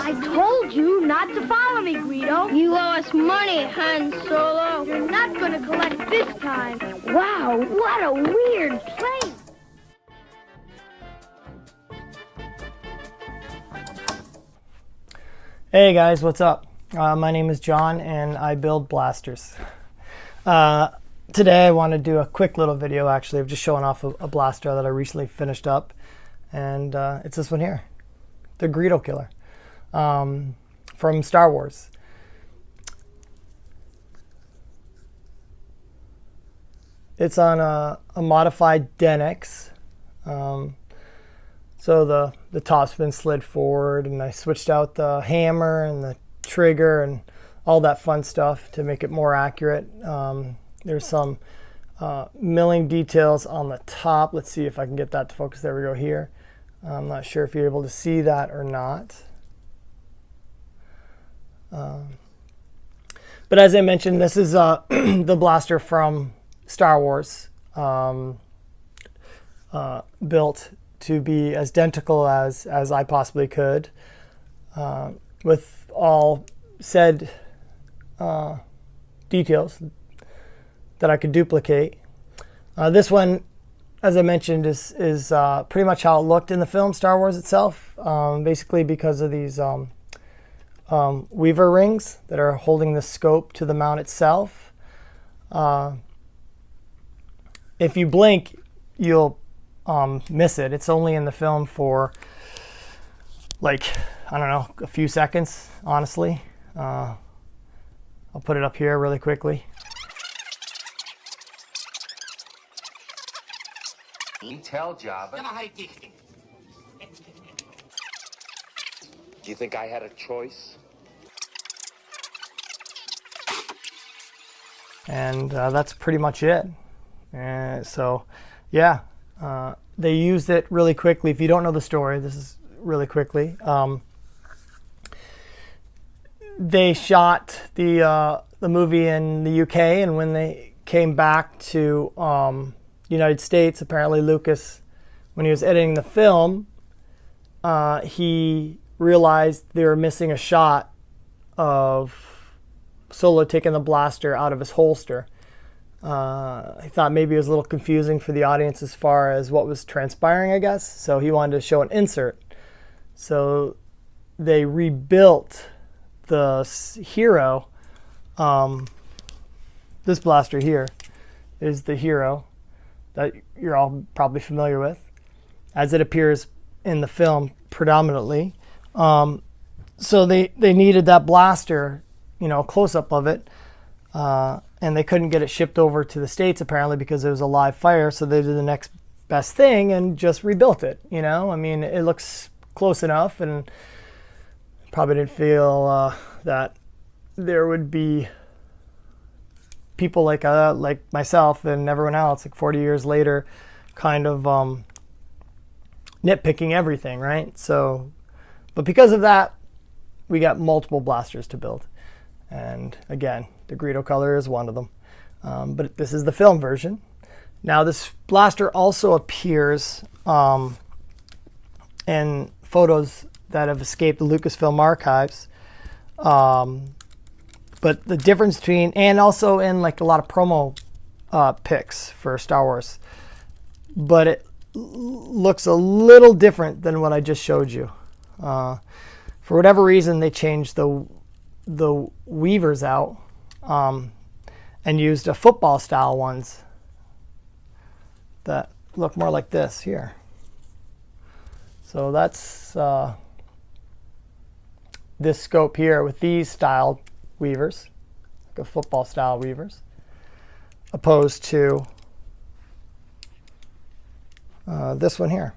I told you not to follow me, Greedo. You owe us money, Han Solo. You're not going to collect this time. Wow, what a weird place. Hey guys, what's up? My name is John and I build blasters. Today I want to do a quick little video actually of just showing off a blaster that I recently finished up. And it's this one here, the Griddle Killer from Star Wars. It's on a modified denix. So the top's been slid forward, and I switched out the hammer and the trigger and all that fun stuff to make it more accurate. There's some milling details on the top. Let's see if I can get that to focus. There we go here. I'm not sure if you're able to see that or not. But as I mentioned, this is the blaster from Star Wars, built to be as identical as I possibly could, with all said details that I could duplicate. This one, as I mentioned, is pretty much how it looked in the film Star Wars itself, basically because of these weaver rings that are holding the scope to the mount itself. If you blink, you'll miss it. It's only in the film for like, I don't know, a few seconds, honestly. I'll put it up here really quickly. Tell Jabba. Do you think I had a choice? And that's pretty much it. So yeah, they used it really quickly. If you don't know the story, this is really quickly. They shot the movie in the UK, and when they came back to United States, apparently Lucas, when he was editing the film, he realized they were missing a shot of Solo taking the blaster out of his holster. I thought maybe it was a little confusing for the audience as far as what was transpiring, I guess. So he wanted to show an insert. So they rebuilt the hero. This blaster here is the hero that you're all probably familiar with, as it appears in the film predominantly. So they needed that blaster, you know, a close-up of it. And they couldn't get it shipped over to the States apparently because it was a live fire, so they did the next best thing and just rebuilt it, you know? I mean, it looks close enough, and probably didn't feel that there would be people like myself and everyone else, like 40 years later, kind of nitpicking everything, right? So, but because of that, we got multiple blasters to build. And again, the Griddle Killer is one of them. But this is the film version. Now this blaster also appears in photos that have escaped the Lucasfilm archives. But the difference between, and also in like a lot of promo pics for Star Wars. But it looks a little different than what I just showed you. For whatever reason, they changed the weavers out and used a football style ones that look more like this here. So that's this scope here with these styled weavers, like a football style weavers, opposed to this one here.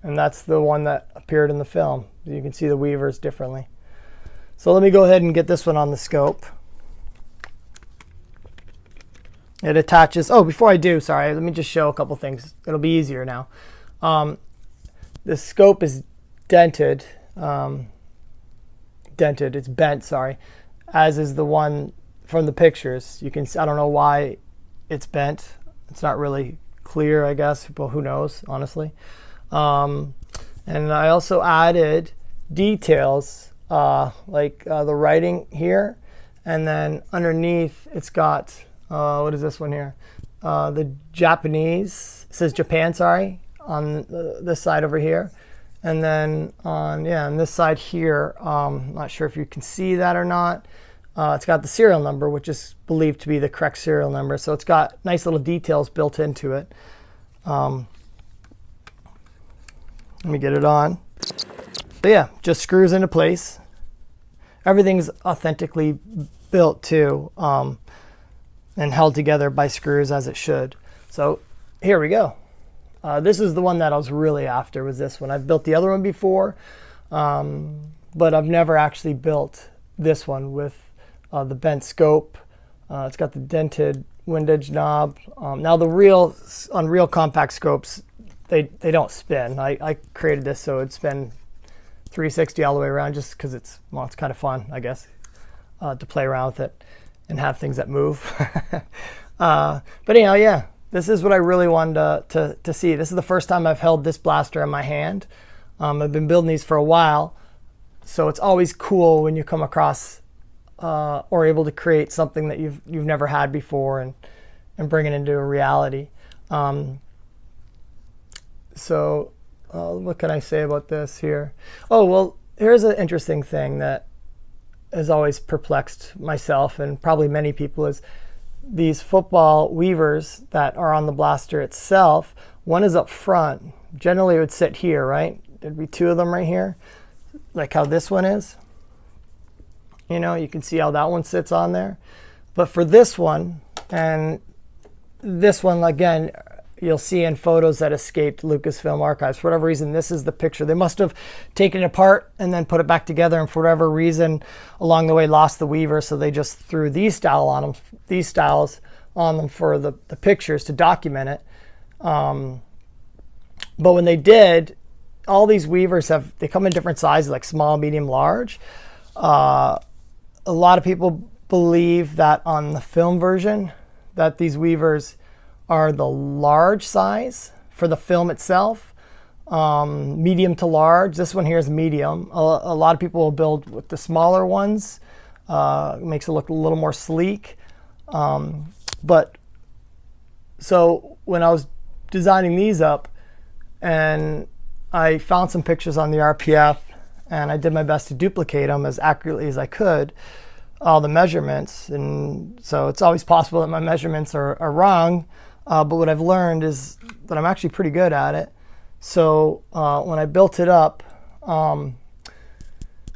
And that's the one that appeared in the film. You can see the weavers differently. So let me go ahead and get this one on the scope. It attaches, oh, before I do, sorry, let me just show a couple things. It'll be easier now. The scope is dented, it's bent, sorry, as is the one from the pictures. You can, I don't know why it's bent. It's not really clear, I guess, but who knows, honestly. And I also added details, like the writing here, and then underneath it's got, what is this one here? The Japanese, it says Japan, sorry, on this side over here. And then on this side here, not sure if you can see that or not. It's got the serial number, which is believed to be the correct serial number. So it's got nice little details built into it. Let me get it on. But yeah, just screws into place. Everything's authentically built too, and held together by screws as it should. So here we go. This is the one that I was really after, was this one. I've built the other one before, but I've never actually built this one with the bent scope. It's got the dented wind edge knob. Now the real compact scopes, they don't spin. I created this so it'd spin 360 all the way around, just because it's kind of fun, I guess, to play around with it and have things that move. But anyhow, yeah, this is what I really wanted to see. This is the first time I've held this blaster in my hand. I've been building these for a while, so it's always cool when you come across or able to create something that you've never had before and bring it into a reality. So what can I say about this here? Oh, well, here's an interesting thing that has always perplexed myself and probably many people, is these football weavers that are on the blaster itself. One is up front. Generally it would sit here, right? There'd be two of them right here, like how this one is. You know, you can see how that one sits on there. But for this one, and this one, again, you'll see in photos that escaped Lucasfilm archives. For whatever reason, this is the picture. They must have taken it apart and then put it back together, and for whatever reason along the way lost the weaver, so they just threw these styles on them for the pictures to document it. But when they did, all these weavers they come in different sizes, like small, medium, large. A lot of people believe that on the film version that these weavers are the large size for the film itself, medium to large. This one here is medium. A lot of people will build with the smaller ones. It makes it look a little more sleek. But so when I was designing these up, and I found some pictures on the RPF, and I did my best to duplicate them as accurately as I could, all the measurements. And so it's always possible that my measurements are wrong. But what I've learned is that I'm actually pretty good at it. So when I built it up, I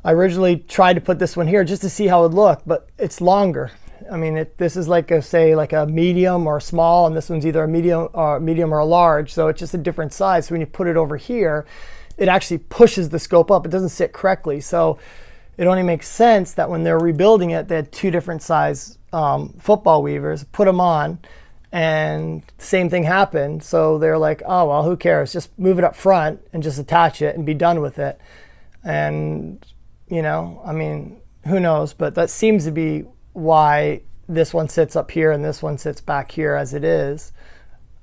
originally tried to put this one here just to see how it would look, but it's longer. I mean, this is like a medium or a small, and this one's either a medium or a large. So it's just a different size. So when you put it over here, it actually pushes the scope up. It doesn't sit correctly. So it only makes sense that when they're rebuilding it, they had two different size football weavers, put them on, and same thing happened. So they're like, oh, well, who cares? Just move it up front and just attach it and be done with it. And, you know, I mean, who knows? But that seems to be why this one sits up here and this one sits back here as it is.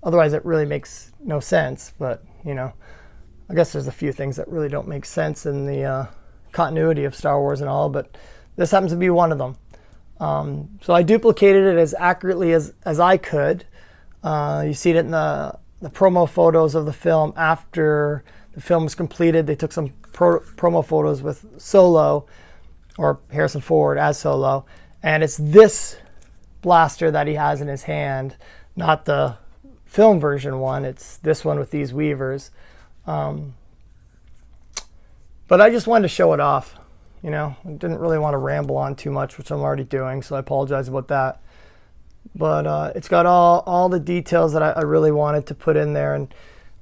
Otherwise, it really makes no sense. But, you know, I guess there's a few things that really don't make sense in the continuity of Star Wars and all, but this happens to be one of them. So I duplicated it as accurately as I could. You see it in the promo photos of the film. After the film was completed, they took some promo photos with Solo, or Harrison Ford as Solo, and it's this blaster that he has in his hand, not the film version one. It's this one with these weavers. But I just wanted to show it off. You know, I didn't really want to ramble on too much, which I'm already doing, so I apologize about that. But it's got all the details that I really wanted to put in there.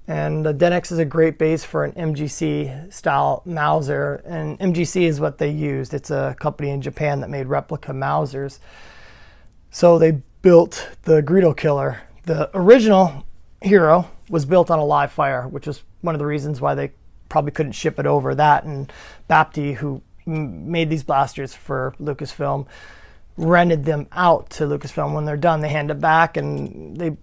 And the denix is a great base for an MGC style Mauser. And MGC is what they used. It's a company in Japan that made replica Mausers. So they built the Griddle Killer. The original hero was built on a live fire, which is one of the reasons why they probably couldn't ship it over. That and 𝐓𝐡𝐞, who made these blasters for Lucasfilm, rented them out to Lucasfilm. When they're done, they hand it back, and they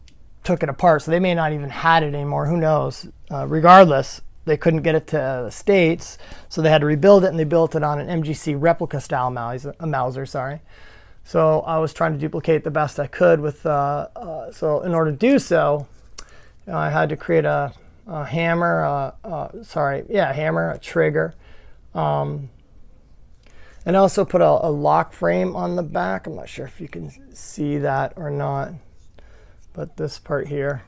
took it apart. So they may not even had it anymore. Who knows? Regardless, they couldn't get it to the States, so they had to rebuild it, and they built it on an MGC replica style Mauser, sorry. So I was trying to duplicate the best I could with, so in order to do so, I had to create a hammer, hammer, a trigger. And I also put a lock frame on the back. I'm not sure if you can see that or not, but this part here,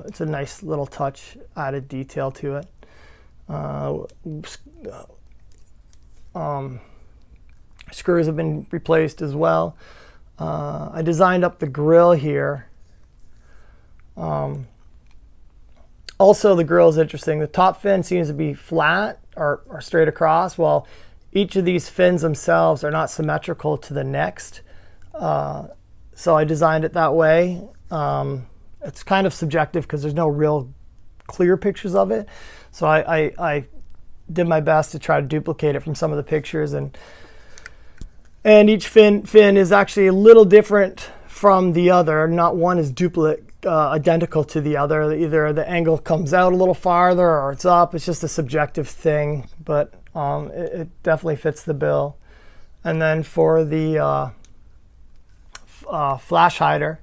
it's a nice little touch, added detail to it. Screws have been replaced as well. I designed up the grill here. Also, the grill is interesting. The top fin seems to be flat or straight across. Well, each of these fins themselves are not symmetrical to the next. So I designed it that way. It's kind of subjective because there's no real clear pictures of it. So I did my best to try to duplicate it from some of the pictures. And each fin is actually a little different from the other. Not one is identical to the other. Either the angle comes out a little farther or it's up. It's just a subjective thing, but it definitely fits the bill. And then for the flash hider,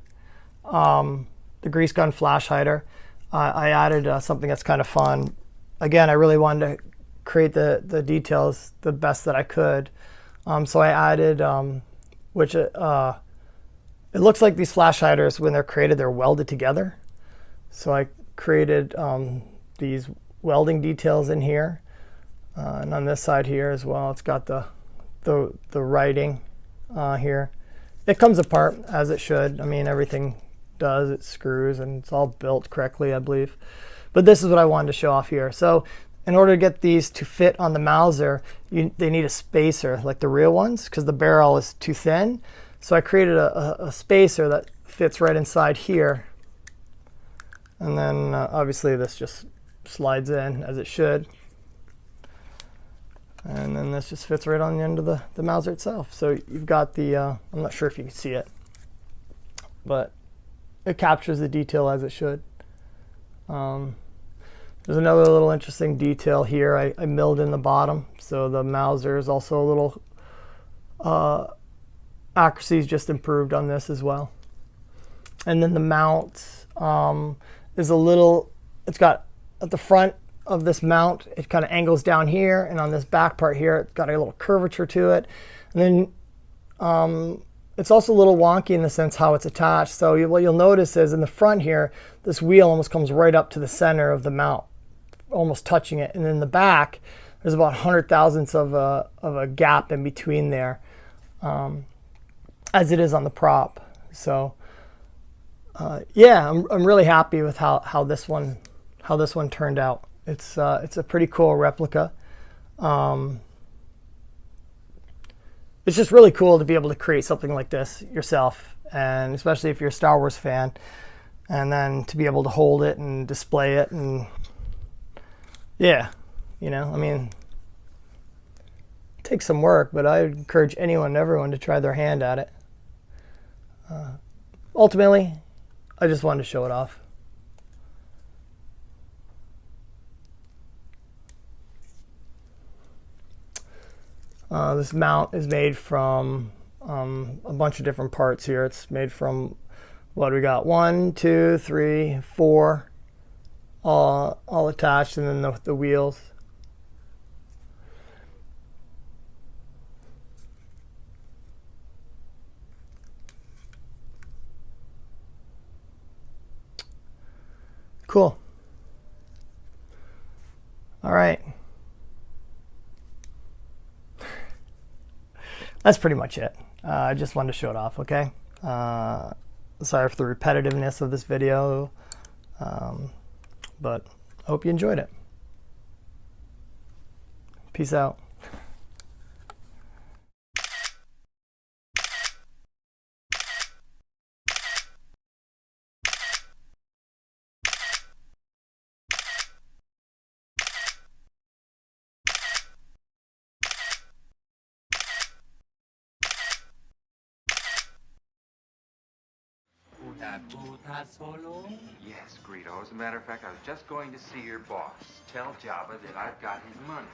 the grease gun flash hider, I added something that's kind of fun. Again, I really wanted to create the details the best that I could. So I added, it looks like these flash hiders, when they're created, they're welded together. So I created these welding details in here. And on this side here as well, it's got the writing here. It comes apart as it should. I mean, everything does. It screws and it's all built correctly, I believe. But this is what I wanted to show off here. So in order to get these to fit on the Mauser, they need a spacer like the real ones because the barrel is too thin. So I created a spacer that fits right inside here. And then obviously this just slides in as it should. And then this just fits right on the end of the Mauser itself. So you've got the, I'm not sure if you can see it, but it captures the detail as it should. There's another little interesting detail here. I milled in the bottom. So the Mauser is also a little, accuracy is just improved on this as well. And then the mount is a little, it's got at the front of this mount, it kind of angles down here, and on this back part here, it's got a little curvature to it. And then it's also a little wonky in the sense how it's attached. So what you'll notice is in the front here, this wheel almost comes right up to the center of the mount, almost touching it. And in the back, there's about 100 thousandths of a gap in between there, as it is on the prop. So yeah, I'm really happy with how this one turned out. It's a pretty cool replica. It's just really cool to be able to create something like this yourself, and especially if you're a Star Wars fan, and then to be able to hold it and display it, and yeah, you know, I mean, it takes some work, but I would encourage anyone and everyone to try their hand at it. Ultimately, I just wanted to show it off. This mount is made from a bunch of different parts here. It's made from, what do we got? 1, 2, 3, 4, all attached, and then the wheels. Cool. All right. That's pretty much it. I just wanted to show it off, okay? Sorry for the repetitiveness of this video, but I hope you enjoyed it. Peace out. Yes, Greedo. As a matter of fact, I was just going to see your boss. Tell Jabba that I've got his money.